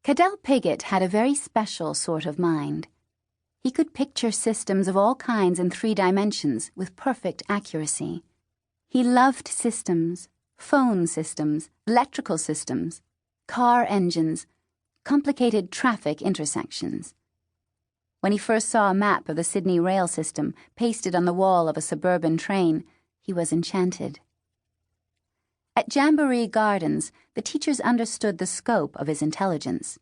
Cadel Piggott had a very special sort of mind. He could picture systems of all kinds in 3 dimensions with perfect accuracy. He loved systems, phone systems, electrical systems, car engines, complicated traffic intersections. When he first saw a map of the Sydney rail system pasted on the wall of a suburban train, he was enchanted. At Jamboree Gardens, the teachers understood the scope of his intelligence.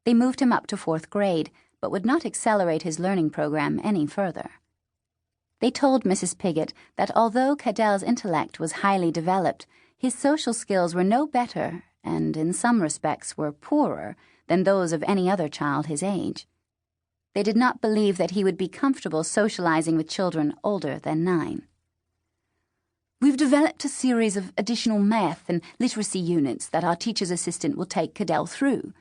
They moved him up to 4th grade, but would not accelerate his learning program any further. They told Mrs. Piggott that although Cadel's intellect was highly developed, his social skills were no better, and in some respects were poorer, than those of any other child his age. They did not believe that he would be comfortable socializing with children older than 9. "We've developed a series of additional math and literacy units that our teacher's assistant will take Cadel through,"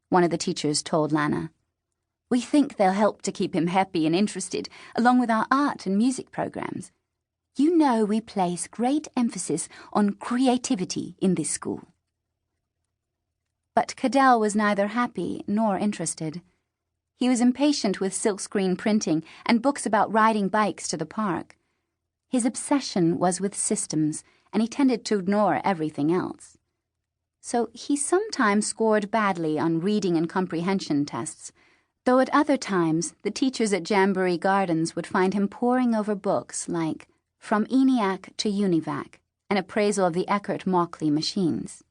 one of the teachers told Lana. "We think they'll help to keep him happy and interested, along with our art and music programs. You know we place great emphasis on creativity in this school." But Cadel was neither happy nor interested. He was impatient with silkscreen printing and books about riding bikes to the park. His obsession was with systems, and he tended to ignore everything else. So he sometimes scored badly on reading and comprehension tests, though at other times the teachers at Jamboree Gardens would find him poring over books like From ENIAC to UNIVAC, an appraisal of the Eckert-Mauchly machines.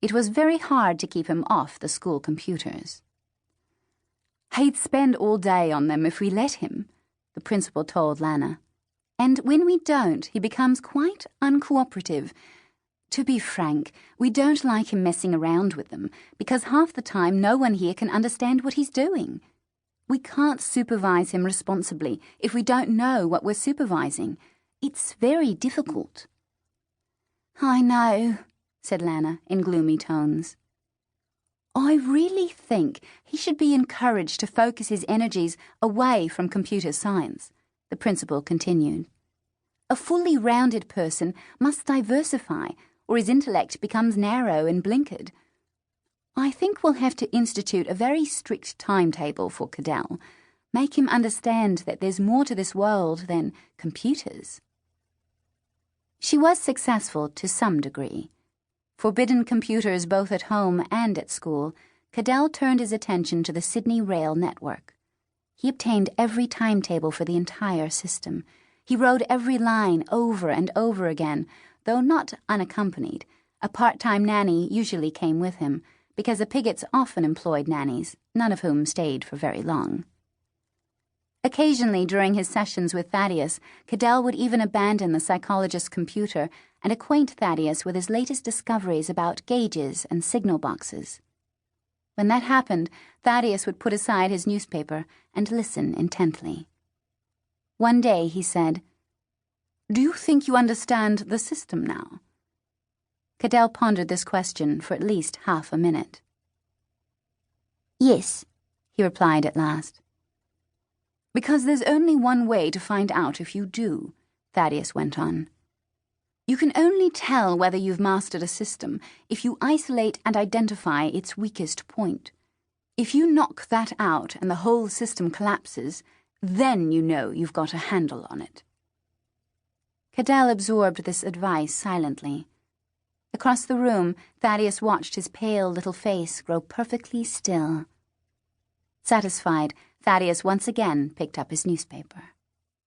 It was very hard to keep him off the school computers. "He'd spend all day on them if we let him," the principal told Lana. "And when we don't, he becomes quite uncooperative. To be frank, we don't like him messing around with them, because half the time no one here can understand what he's doing. We can't supervise him responsibly if we don't know what we're supervising. It's very difficult." "I know," said Lana in gloomy tones. "I really think he should be encouraged to focus his energies away from computer science," the principal continued. "A fully rounded person must diversify, or his intellect becomes narrow and blinkered. I think we'll have to institute a very strict timetable for Cadel, make him understand that there's more to this world than computers." She was successful to some degree. Forbidden computers both at home and at school, Cadel turned his attention to the Sydney Rail network. He obtained every timetable for the entire system. He rode every line over and over again, though not unaccompanied. A part-time nanny usually came with him, because the Piggotts often employed nannies, none of whom stayed for very long. Occasionally, during his sessions with Thaddeus, Cadel would even abandon the psychologist's computer and acquaint Thaddeus with his latest discoveries about gauges and signal boxes. When that happened, Thaddeus would put aside his newspaper and listen intently. One day he said, "Do you think you understand the system now?" Cadel pondered this question for at least half a minute. "Yes," he replied at last. "Because there's only one way to find out if you do," Thaddeus went on. "You can only tell whether you've mastered a system if you isolate and identify its weakest point. If you knock that out and the whole system collapses, then you know you've got a handle on it." Cadel absorbed this advice silently. Across the room, Thaddeus watched his pale little face grow perfectly still. Satisfied, Thaddeus once again picked up his newspaper.